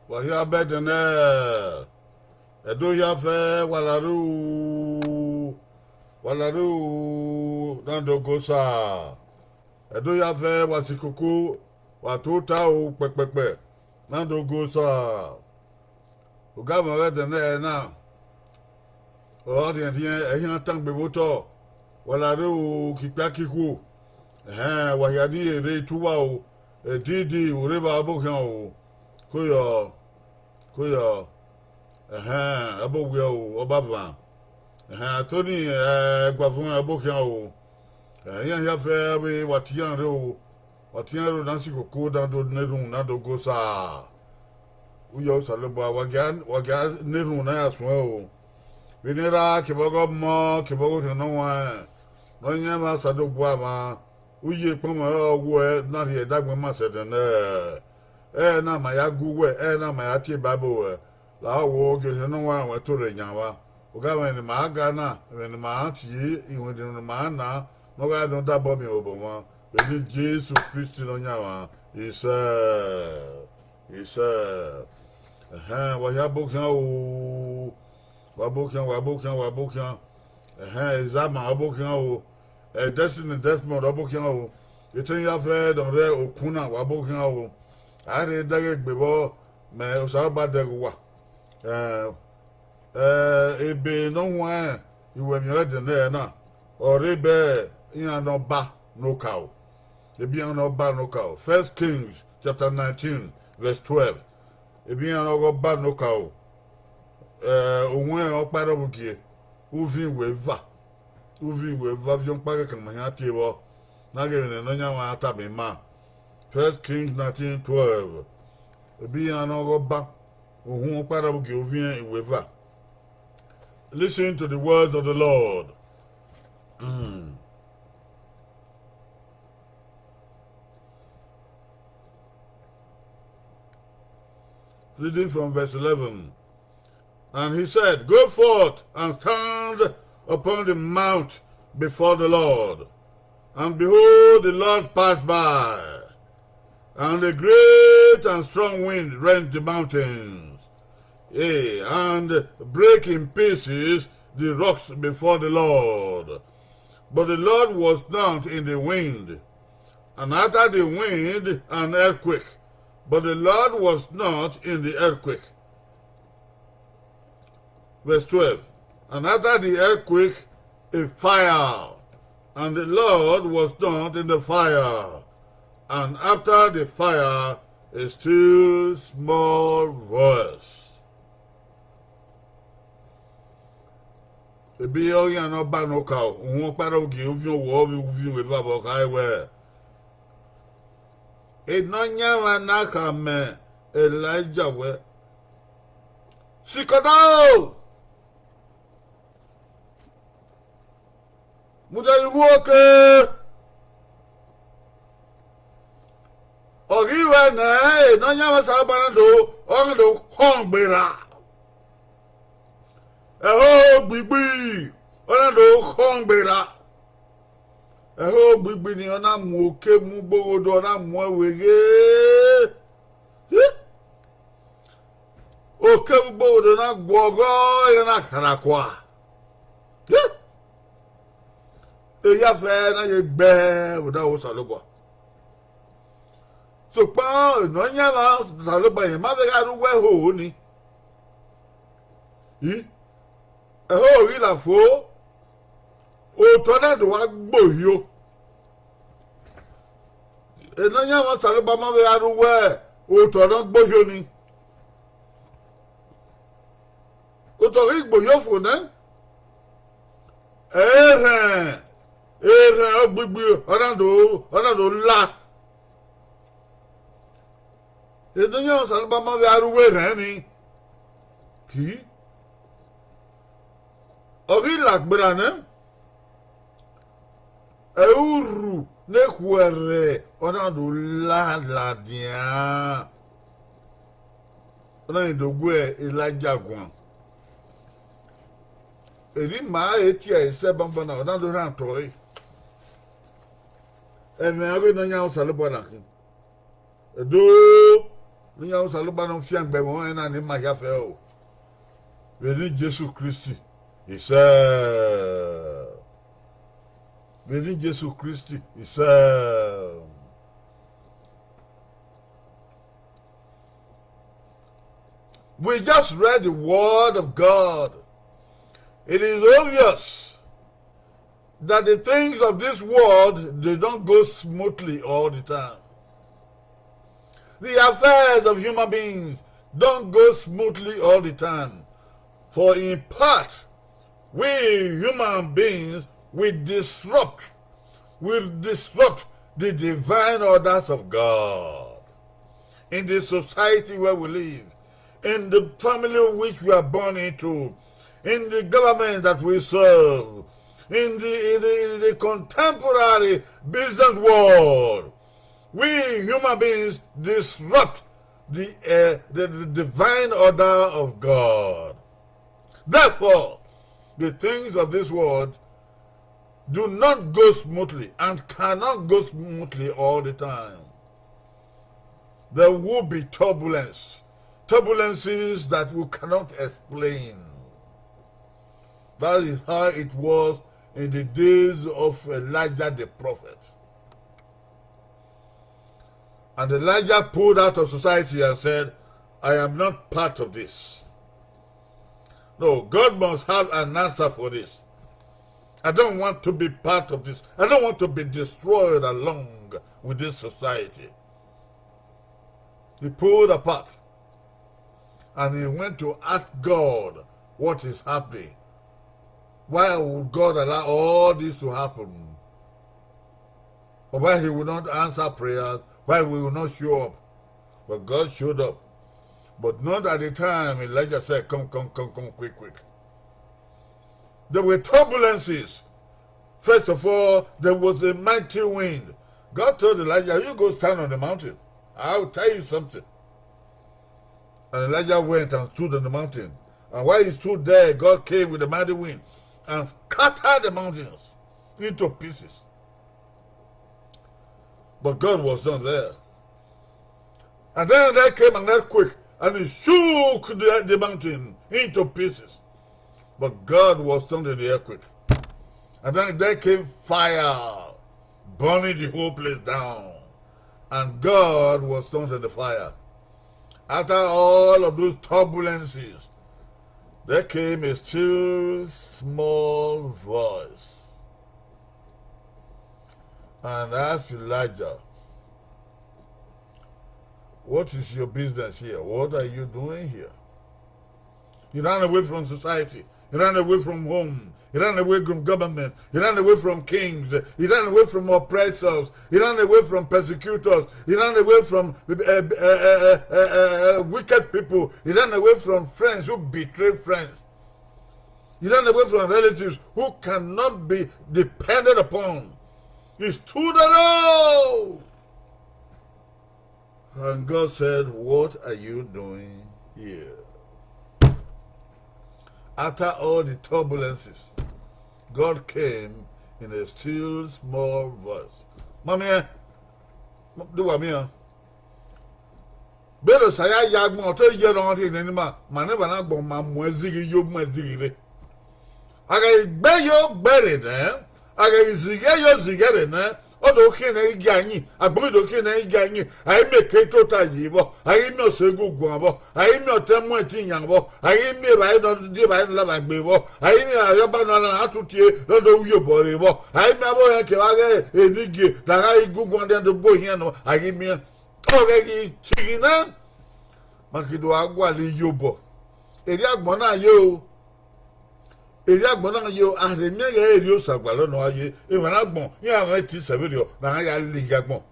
Wahia bedene. Edo ya fe walaru nando gosa. Edo ya fe wasikuku watuta o pekpekpe nando gosa. Ugama bedene na. O dia ehin tang beboto. Walaru kipakiku. Wahia ni ere tuwa o. Didi ureba abokan o. Kuyo. Abogwe o obava. Tony gwavun abokan o. Yan ya fe we watian ro. Watian ro nansi koko dan do nerun na do gosa. Uyo saloba waga nerun na aso o. Binira kibogo mo kibogo no wa. No nyama sadogbo ama. Uye pomo ogwo na ri edagbe ma seden na ma ya guwe na ma ya tie babo la wo ge no wa wa to re nyawa o ga wen ma ga na wen ma ti iwe de no ma na no ga no da bo mi obo mo be Jesus Christ no nyawa isa wa ya bo kan o wa bo kan exam abo kan o Destiny Desmond abokin o etin ya fe don re okuna wa abokin o are dage gbebo me o sa ba de wa ebe no wa iwe mi re de na ore be yan no ba no cow ebi yan no ba no cow. First Kings chapter 19 verse 12 ebi yan no ba no cow ohun o paro bukie uvi weva avion pare kan manya tiwo na gere no nya wa tabe ma. First Kings 19:12 ebi an ogoba ohun para buke ovien iweva. Listen to the words of the Lord. Reading from verse 11. And he said, "Go forth and stand upon the mount before the Lord. And behold, the Lord passed by, and a great and strong wind rent the mountains, and brake in pieces the rocks before the Lord. But the Lord was not in the wind, and after the wind an earthquake, but the Lord was not in the earthquake." Verse 12. And after the earthquake, a fire, and the Lord was not in the fire. And after the fire, a still small voice. Ebi o yan no ba no ka o, won para o ge ovi we ba bo kai we. E no nya wa na ka me Elijah we. Sikodo! Muda iwoke Ogiwe na no nya sarabana do on do kongbera gbigbi ona do kongbera gbigbi ni ona mu oke mu gbogodo ona mu ewege oke gbogodo na gbogo yana karakwa eya fe na ye gbe oda wo salobo so pa no nya la salobo yen ma be ga ru we ho ni ri la fo o to na do wa gboyo no nya la salobo ma be ga ru we o to na gboyo ni o to ri gboyo fo na gbigbi ona do la edonya salba ma be aruwe ran ni ki ori lagbera na euru ne kuere ona do la dia ona do gwe Elijah eri ma eti ese bamba na ona do ran toy eme abi no nya salba na ki do Nunya saluba no fian gbe won na ni ma ya fe o. We need Jesus Christ. He said, we need Jesus Christ. He said, we just read the word of God. It is obvious that the things of this world, they don't go smoothly all the time. The affairs of human beings don't go smoothly all the time. For in part, we human beings will disrupt the divine orders of God in the society where we live, in the family which we are born into, in the government that we serve, in the contemporary business world. We human beings disrupt the divine order of God. Therefore, the things of this world do not go smoothly and cannot go smoothly all the time. There will be turbulences that we cannot explain. That is how it was in the days of Elijah the prophet. And Elijah pulled out of society and said, I am not part of this. No, God must have an answer for this. I don't want to be part of this. I don't want to be destroyed along with this society. He pulled apart and he went to ask God what is happening. Why would God allow all this to happen? Or why he will not answer prayers, why we will not show up. But God showed up. But not at the time Elijah said, come, quick. There were turbulences. First of all, there was a mighty wind. God told Elijah, you go stand on the mountain. I'll tell you something. And Elijah went and stood on the mountain. And while he stood there, God came with a mighty wind and scattered the mountains into pieces. But God was not there. And then there came an earthquake, and it shook the mountain into pieces. But God was not in the earthquake. And then there came fire, burning the whole place down. And God was not in the fire. After all of those turbulences, there came a still small voice. And asked Elijah, what is your business here? What are you doing here? You ran away from society. You ran away from home. You ran away from government. You ran away from kings. You ran away from oppressors. You ran away from persecutors. You ran away from wicked people. You ran away from friends who betray friends. You ran away from relatives who cannot be depended upon. He stood alone. And God said, what are you doing here? After all the turbulences, God came in a still small voice. Mami, do what me? Better say I yag mo tell you don't think anymore. Maneva na bon ma mwezigi yo mwezigi. Aga be yo buried, eh? Aga zige yo zigere, eh? Odo kine iganyi, agbodo kine iganyi, ai me keto ta yibo, ai me osegu gwabo, ai me otemu etinyabo, ai me bai no di bai la ba gbebo, ai me ayoba no na atutie no do wiyo borebo, ai me abo yan ke wage enige, ta ga igugu ande do bo yen no, ai me oge gi chigina makido agwa le yobo. Eri agbon na yo. Eri agbon na yo aremi ya eri osagbalo no aye e wan agbon ya ran ti severio na ya le agbon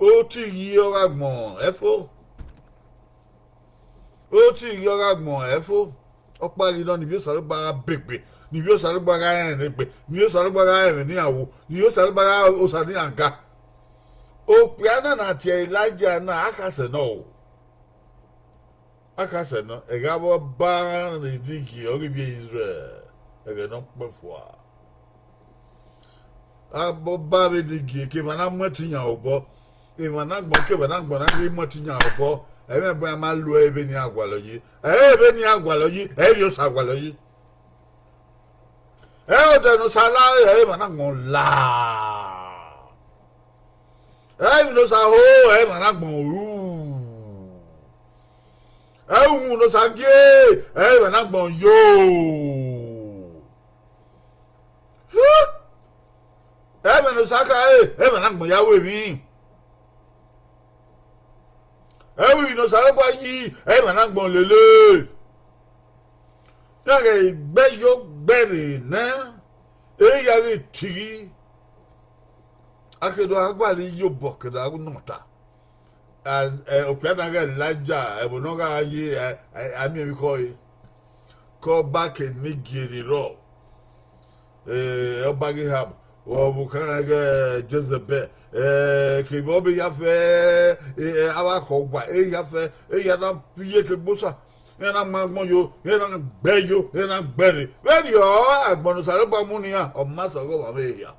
o ti yi o agbon efo o pari no ni bi o sare gba begbe ni bi o sare gba ga en pe ni o sare gba ga en ni awo ni o sare gba ga o sare ni anka o piana na ti Elijah na akase no e ga bo ba na digi o bi Israel. Non parfois. Abo babe de gie ke mana mwetinya obo Imana gbonke bana gbona ri mo ti yan obo e me bo ma lo ebe ni agwalo yi ebe ni agwalo yi e ri o sa agwalo yi e o de no sala e mana gbon la e mi no sa ho e mana gbon ru e hu no sa ge e mana gbon yo e me no sa ka e mana gbon yawo mi ewi no sare bo yi e mana gbon lele yare gbe yo gbere na e yare tigi akedo agbali yo bokeda nota opiana ga laja e bono ga yi ami mi ko back in Nigeria ro obagi hab o bukana ga Jezebel ke bobi ya fe awa ko gba ya fe ya na piye ke bosa ya na mo yo ya na gbe yo ya na gbere very o agbonu sare ba mu ni ya o ma so go ba me ya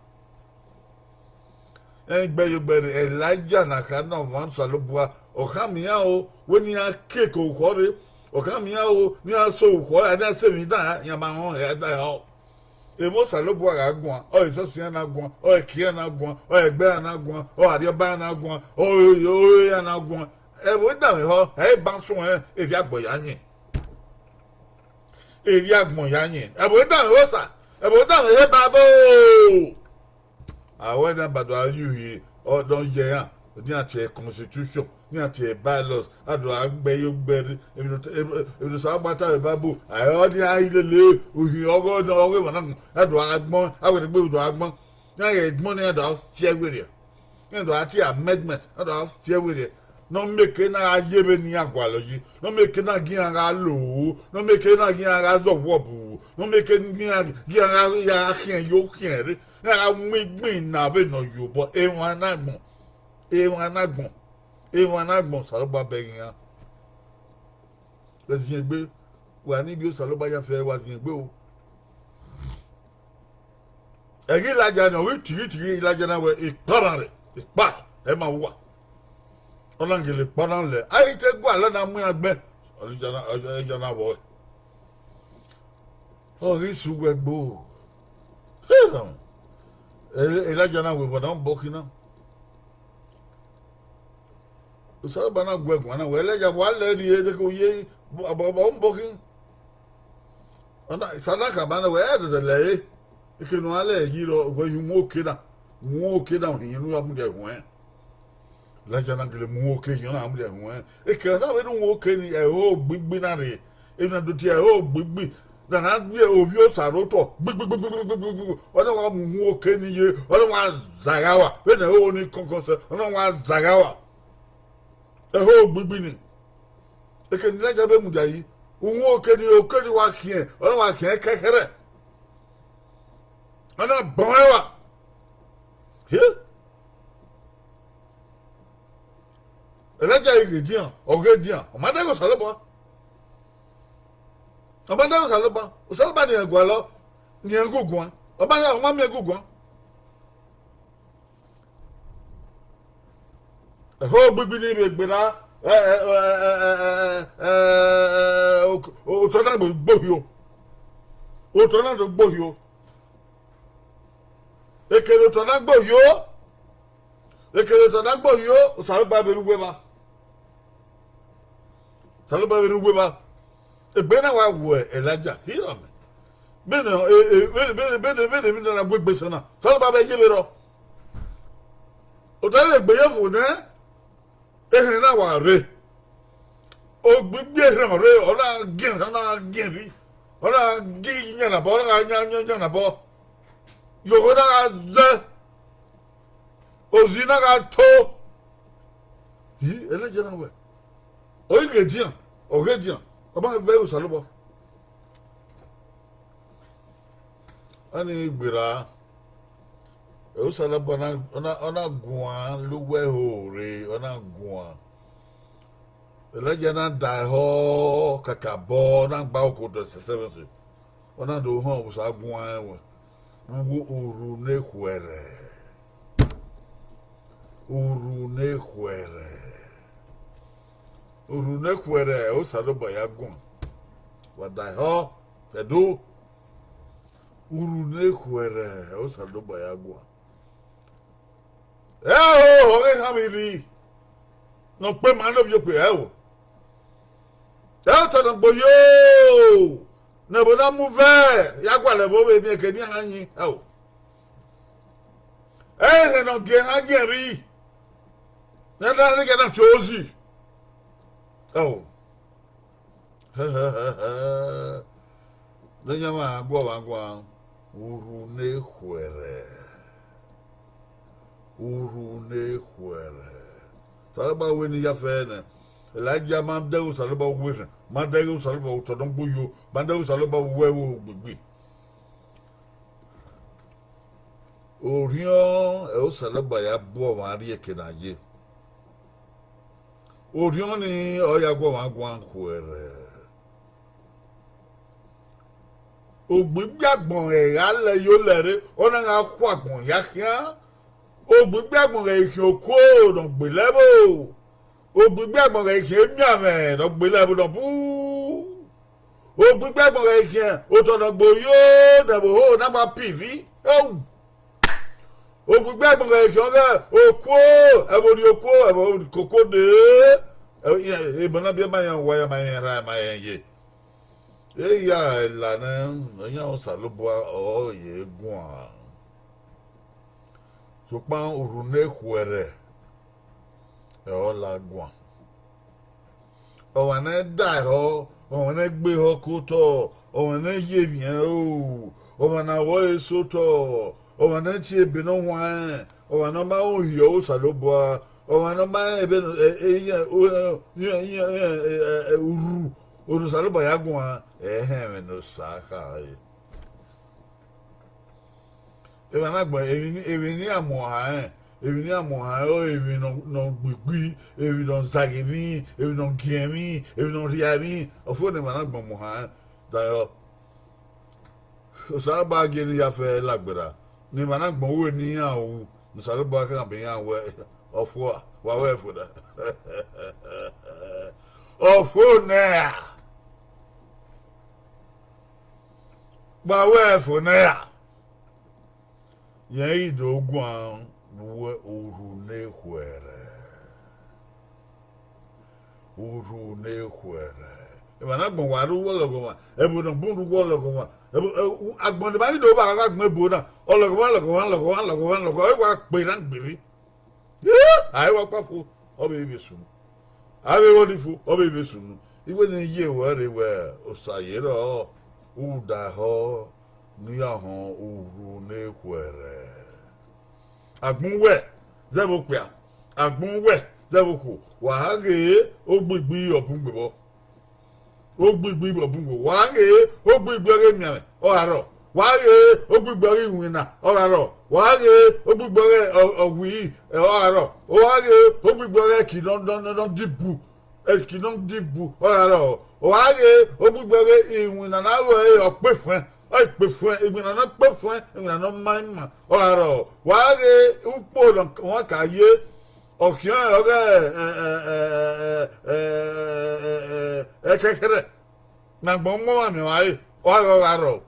gbe yo gbere Elijah na ka na mo so lo bua o ka mi ya o we ni ya ke ko ko re o ka mi ya o ni ya so ko ya na se mi da ya ma ho ya da ho emo salobo agwan o isosu na agwan o ekie na agwan o egbe na agwan o adioba na agwan o ya na agwan e wo da me ho e ban so e fi agbo ya yin e ri agbon ya yin e wo da me ho sa e wo da me he babo awe na bado ayu hi o don ye ya ni ati constitution ni ati bylaws ado agbe yo gbere ebi so agbata e babu ayo ni ayilele ohi ogo na ogo wana ado agbon awe gbe do agbon na ye gbon ni ado fie were ni ado ati amendment ado fie were no make na ayebe ni agwalo yi no make na gi ara lo no make na gi ara zo wobu no make ni gi ara ya kien yo kien re na mi gbin na be no yo bo e wan na gbon e wan agbon saloba beyin le tin gbe wa ni bi o saloba ya fe wa tin gbe o e gi laja na wi tiri laja na we ipara ipa e ma wa olangele paran le ai te gwa la na mu agbe olijana bo o ri su gbegbo e laja na we bo na bokina usara bana gwegwa na wele ja wale ri ede ko ye abo mbokin ona sana ka bana we ede le ikinu ale yiro go yu mo keda hinu ya mu de hwen la jana gele mu ke yin na mu de hwen e ke na we nu mo ke ni e o gbigbi na re e na do ti e o gbigbi na na gbe obi o saroto gbigbi ona wa mu ke ni ye ona wa zagawa we na o ni konkose ona wa zagawa eho gbigbi ni eke ni laja be mu dayi ohun okeni wa kien ona wa kien kekere ona bonwa he laja igedian ogedian o ma dago salobo o saloba ni egwalo ni egugun o ba ya o ma mi egugun eho gbigbi ni begbera o tona gbohio ekele tona gbohio o saloba berugbe ba egbe na wa wo Elijah hiro me bene mi na gbegbe sana saloba be yebero o tele egbe yefo ne ehin na wa re o gbigbe re ola gin na gin ri ola gi nyana bo ola nyana bo yo na ze ozina ga to yi Elijah na we o igedian o ba be o salobo ani gbera o salobo ona guan luwe hore ona guan Elijah na da ho kakabo na gba okodo se ona do ho o sa guan we wo oru ne kwere urunekwere o saloba ya gun wada ho fedo urunekwere o saloba ya gun o hamiri no pe ma no bi pe o ta no boyo na bona mu ve ya gwa le bo we ni ke ni anyin o no ge ha geri na da ni ke na chozi oh le llama agua urunekwere salaba weni ya fene la jama de salaba weni mande salaba utodon buyo mande salaba wewo gbegbe orion e o salaba ya bo wa ri ekenaye orion ni oya gwo wa gwan kwere ogbigbàgbọ̀n ẹ̀yà lẹ̀ yóò lẹ̀rẹ́ ọ̀nà ń kó àgbọ̀n yá kíá ogbigbàgbọ̀n rẹ̀ ṣe okó ọ̀nàgbélẹ́bò ogbigbàgbọ̀n rẹ̀ ṣe miàmẹ̀ ọ̀nàgbélẹ́bò ọ̀nàbú ogbigbàgbọ̀n rẹ̀ ṣe òtọ̀nàgbò yóò dẹ̀bò ó nàbà pìrí ogbigbàgbọ̀n rẹ̀ ṣe ọ̀rẹ́ okó ẹ̀bùrì okó ẹ̀bùrì kòkó dé ìbọn náà bí ẹ máa yẹn wáyà máa yẹn ra ẹ máa yẹn yé. Eya ìlànà ẹ̀yàn sàlùbọ̀ ọ̀yẹ̀ gùn à ṣùgbọ́n urunekwere ẹ̀ la gùn à ọ̀wọ̀n ẹ̀ dà ẹ̀ ọ̀wọ̀n ẹ̀ gbé ẹ̀ kó tọ̀ ọ̀wọ̀n ẹ̀ yé miẹ̀ o ọ̀wọ̀n ẹ̀ wọ́ èso tọ̀ ọ̀wọ̀n ẹ̀ tí ebi náà wọ́n ọ̀wọ̀n ẹ̀ máa ń yọ̀ ọ́ sàlùbọ̀ ọ̀wọ̀n ẹ̀ máa ń ẹ̀bẹ̀ uru orusalùbọ̀ yà gùn à ehem no saka ewa na gba ewi ni amoha o ewi no gbigbi ewi no zagimi ewi no giemi ewi no riami ofo ne mana gba moha da yo sa ba geni ya fe lagbera ni mana gba wo ni ya o no salo ba ka be ya we ofo wa we fo da ofo na Bawe fonea yei dogwan buwe urunekwere imana gbon waru wologoma ebuno bunru wologoma agbon de bani do ba ga gbon ebona ologoma e wa pe ran gbiri ai wa pafu obe ibesun abe wodifu obe ibesun igwe ni ye were we osayero udaho niyaho urunekwere agbunwe zebokpia agbunwe zeboku wahage ogbigbi obungbo wahage ogbigbi ore miame oraro wahage ogbigbi ore iwina oraro wahage ogbigbi ore owi oraro wahage ogbigbi ore kidon dibu eskinon dibu oraro wahage ogbigbi ore iwina na we opefun pefun igbina na pefun igbina na maima oraro wahage upo won kaye okian oge ekekere na gbonmo ami waye oraro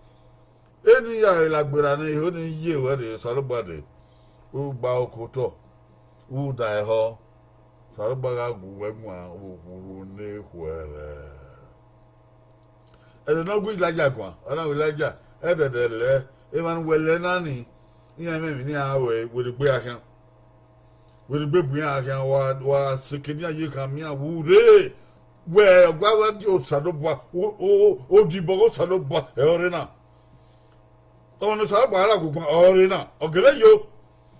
eni ya ilagbera ni ho ni ye were salubade u gba okoto u da eho salubaga guwegwa okuru ne kwere ede no gwi laja kwa ona wi laja ededele eman wele nani iya memi ni awe we gbe akan we gbe bu akan wa sekeni aye kan mi awure we gwa di o salubwa o di bogo salubwa e ore na ono salubwa ala gugun ore na ogele yo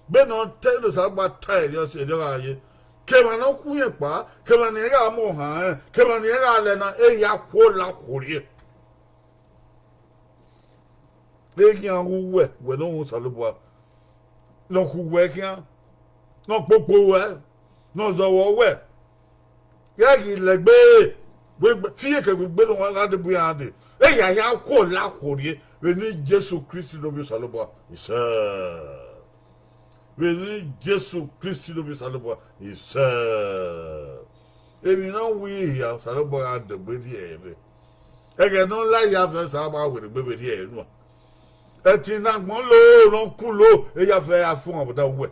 be no te no salubwa tai yo se de aye kema no kuye pa kema ni ga mo han kema ni ga le na e ya ko la khori le yan we no salubwa no ku we kian no popo we no zowo we ya gi legbe fi ke gbe no wa de bu ya de e ya ko la khori we ni Jesus Christ no bi salubwa isa Veni Jesu Christi no bi salobo isa. Emi no wi ya salobo ande gbedi ere. Ege no la ya fe sa ba we gbedi ere no. Eti na gbon lo ron ku lo e ya fe afun oboda we.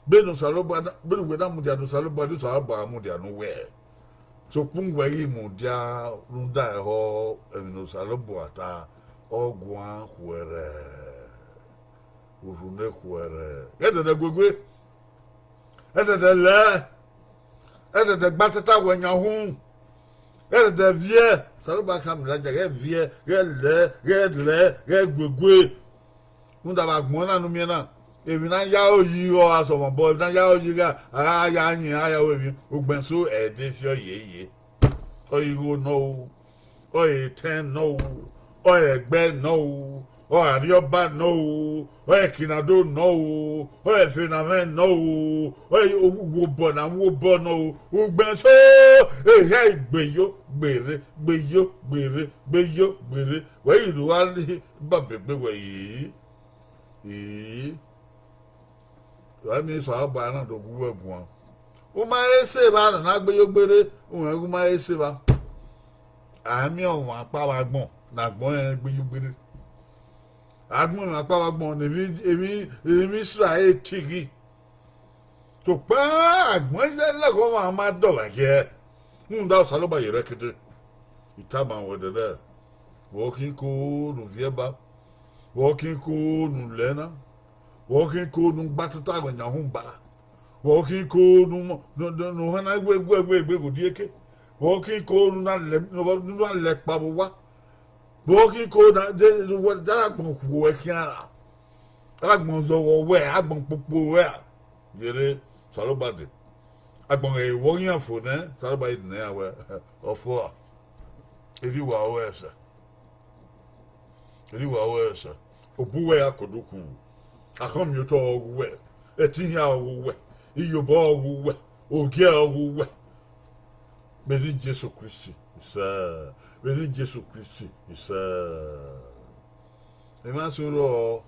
Benu salobo benu we da mu dia do salobo do so ba mu dia no we. So kungwa yi mu dia runda ho enu salobo ata ogwa huere. Urune huere. Ede de gwegwe. Ede de le. Ede de gbatata wenya hu. Ede de vie. Salobo kam la je vie, ge gwegwe. Unda ba gbon na nu mi na. Ebi na ya oyi o aso mo bo na ya oyi ga ya yin aya we mi ogbenso ede si oyeye. Oyi go no. Oyi ten no. Oyi egbe no. Oh, Arioba no, oh, Kinado no, oh, Phenomen no, oh, Wobona, Wobo no, Ubenso, hey, Beyo, Bere, where you do all the Babby way. I mean, so I'll buy another work one. Uma say, I not be your berry, Uma say, I'm your one power more, not going to be you berry. Agbon apa agbon emi sra e tigi to pa agbon se la ko ma do ba je da saloba yere kete itama wode le walking ko nu vieba walking ko nu lena walking ko nu batuta gba nya hun ba walking ko nu hana gbe go dieke walking ko nu na le pa bo wa Boki ko na de what that gbon ku e kiara. Agbon zo wo we, agbon popo we. Yere saloba de. Agbon e wo yan fo ne, saloba de na we ofo. Eri wa o esa. Obu we akoduku. Akom yo to ogu we. Etinya ogu we. Iyobo ogu we. Ogia ogu we. Bedi Jesu Christi. Isa. Bedi Jesu Christi. Isa. Ema suro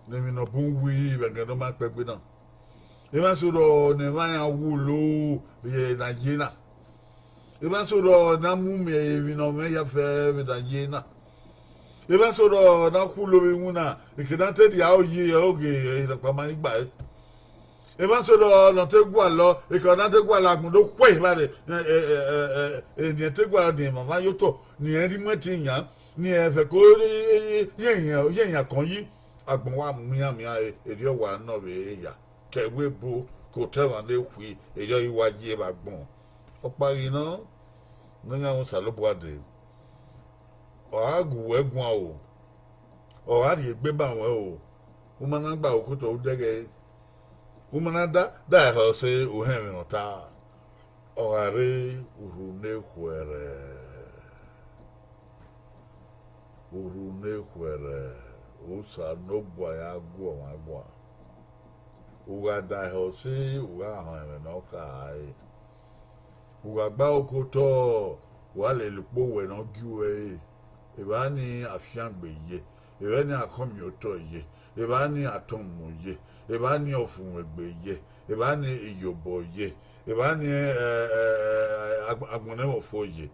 nemi no bunwi begado ma pegbe na. Ema suro ne ma ya wulo ye na yena. Ema suro na mu me evi no me ya fe be da yena. Ema suro na kulo be mu na ikidante dia oyi oge pa ma igba e. Ema soro no te gwa lo e ko na te gwa la gun do kwe ba de ni te gwa de mama yoto ni eri mati yan ni e fe ko yen kan yi agbon wa mi eri wa no be ya kewe bo ko te wa le kwi ejo iwaje ba gbon o pari na no nya won salobo ade o agu egun o ari egbe ba won o ma na gba okuto o dege Umanada da ho se o hen no ta o are urune kwere o sa no boy agwo ma gbo o ga da ho se o ga ho no ka ai o ga gba okoto wa le lupo we no giwe e ba ni afian gbeye e ba ni akomi oto ye e ba ni atomu ye e ba ni ofun egbe ye e ba ni iyobo ye e ba ni agbone ofo ye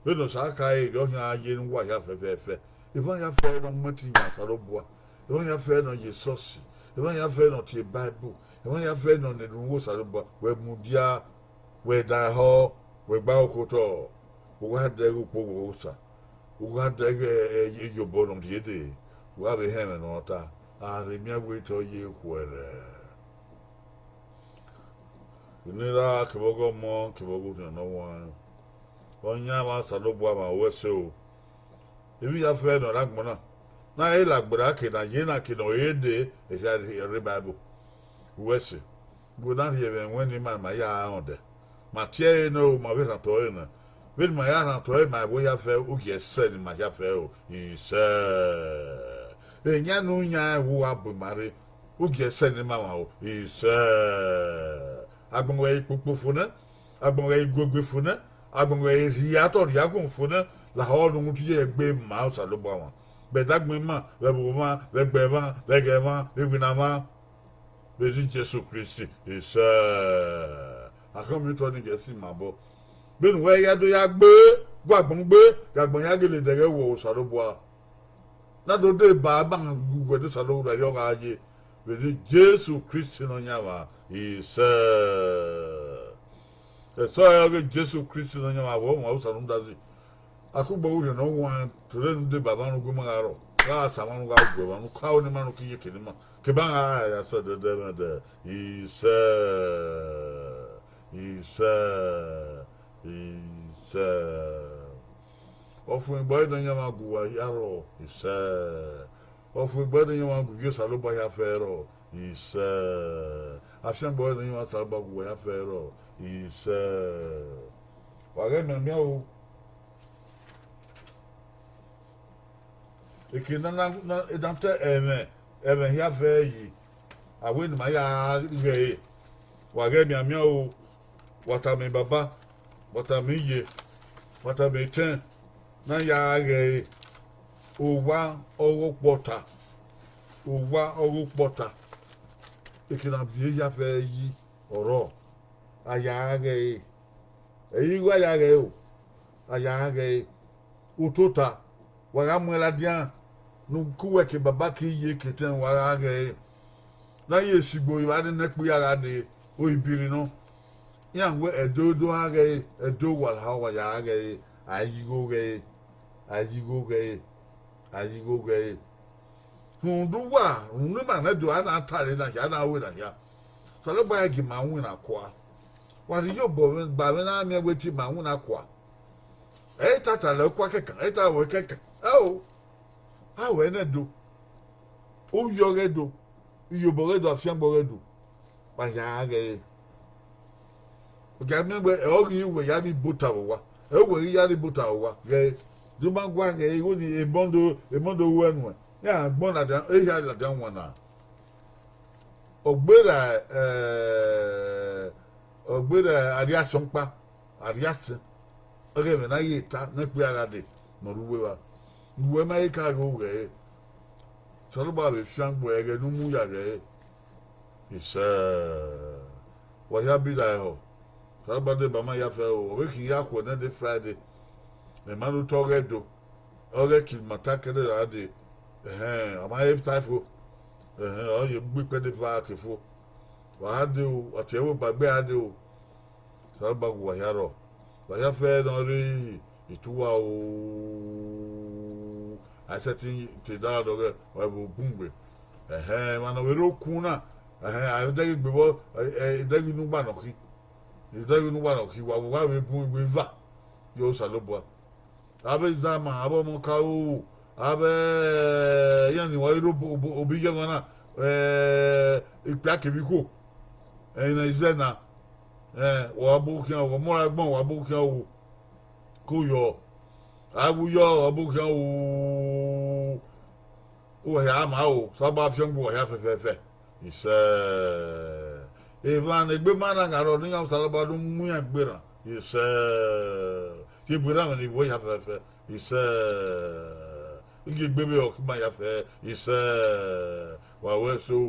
we no sa ka e do nya ye nwa ya fefe e ba ya fe no mati nya salobo e ba ya fe no Jesus e ba ya fe no ti Bible e ba ya fe no ne ruwo salobo we mudia we da ho we gba okoto o wa de go po sa o wa de iyobo no ti de wa be he no ta Aremia wito ye kwere. Unira kibogo mo kibogo no one. Onya ma salobo ma wese o. Ebi ya fe no lagbona. Na e lagbora ke na ye na ke no ede e ja re Bible. Wese. Go na ye ben when man ma ya onde. Ma tie no ma be na to na. Be ma ya na to ma bo ya fe o ge se ni ma ya fe o. Ise. Enya no nya wo abumare oge se ni mama o is agbonwe ipopo na agbonwe igogbe na agbonwe riato riagun funa la ho nu tu ye gbe ma o sa lo bo won be dagbe ma be bo ma be gbe ma be ge ma be gbina ma Beni Jesu Christi isa akomi to ni gesi mabo benu we ya do ya gbe gbagbon ya gele dere wo saroboa na do de ba gugwe de saro da yo ga ye beni Jesu Christi no nyawa isa so ya ge Jesu Christi no nyawa wo mo saro ndazi akugbo wo no wan to le de baba no guma garo ga sama no ga gwe wa no kawo ni ma no kiye kenima Kebanga ya said the he said offering boy don't yamagu yaro he said offering boy don't yamagu you saloba ya fero he said after boy don't yamagu saloba ya fero he said wage me miao ekina na edante Even here very I win my way. Wage me amia o what I mean baba what I mean ye what I mean ten na ya ge o wa o pota ikina bi ya fe yi oro aya ge eyi wa ya ge o aya ge utota wa ga mu la dian no kuwe ke baba ke ye keten wa ge na ye sigbo iba de nekpu ya de o ibiri no ya ngwe edodo ha ge edo wal ha wa ya ge ayigo ge hundu wa hundu ma na do ana atare na ya na we na ya so le ba gi ma hu na kwa wa ri yo bo ba me na me weti ma hu na kwa tata le kwa ke kan ta we ke oh ah we na do o yo ge do iyo bo ge do afian bo ge do ba ya ge o ga me we o gi we ya bi buta wa e we ya bi buta wa ge do ma gwa ge e woni e mondo wenu ya gbon na dan e ya la dan wana ogbera ariasonpa ariase oge me na yeta na pe ara de mo ruwe wa ruwe ma ka go ge so ba be fian bo ege nu mu ya ge isa wa ya bi da ho so ba de ba ma ya fe o we ki ya ko na de Friday me ma no to ge do oge ki mata ke de ra de ama e taifo o ye gbe pe de va ke fo wa de o ati e wo gbagbe ade o so ba wa ya ro wa ya fe don ri ituwa o aseti ti da do ge wa bo bungbe ma no we ro ku na a de gbe bo de gi nu gba no ki wa we bungbe va yo salobo abe zama abo mo ka o abe yani wa ro obi je gona ipa kebiko na izena wa bu kian wo mo agbon wa bu kian wo ko yo abu yo abu kian o ya ma o so ba fian bu ya fe ise evan egbe mana ngaro ni am salaba dum mu ya gbera ise ki gbera ni wo ya fe ise igi gbebe o ki ma ya fe ise wa weso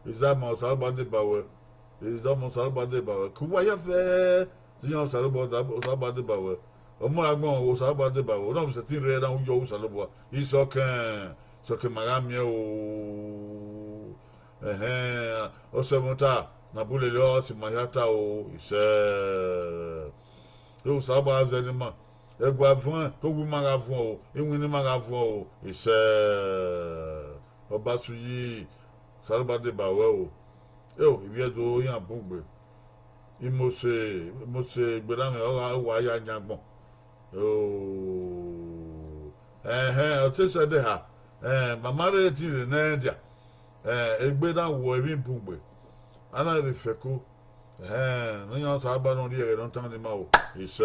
izama salaba de bawe ku wa ya fe ni am salaba de bawe omo agbon wo salaba de bawe no se tin re da yo salaba iso kan so ke magami o o se monta na bule lo si mayata o ise yo salaba zenima egwa fun to wu maga fun o iwin ni maga fun o ise oba suyi salaba de bawe o yo ibi edo yan bungbe mo se gbera me o wa ya nyagbon o te se de ha mama re ti re na dia egbe da wo ebi bungbe ana be feko no yan sa ba no ri e no tan ni ma o ise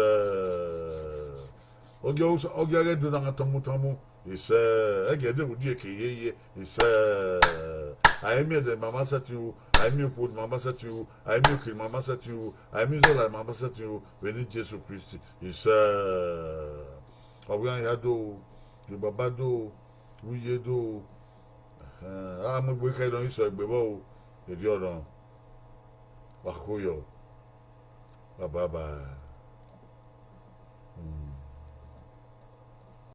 oge ge do na tamu ise ege de wo die ke ye ise ai me de mama satu ai me ko mama satu ai me ki mama satu ai me zo la mama satu we ni Jesus Christ ise obian ya do the baba do we do I'm a wicked on so bebo e di ọ̀rọ̀ wakoyo bye bye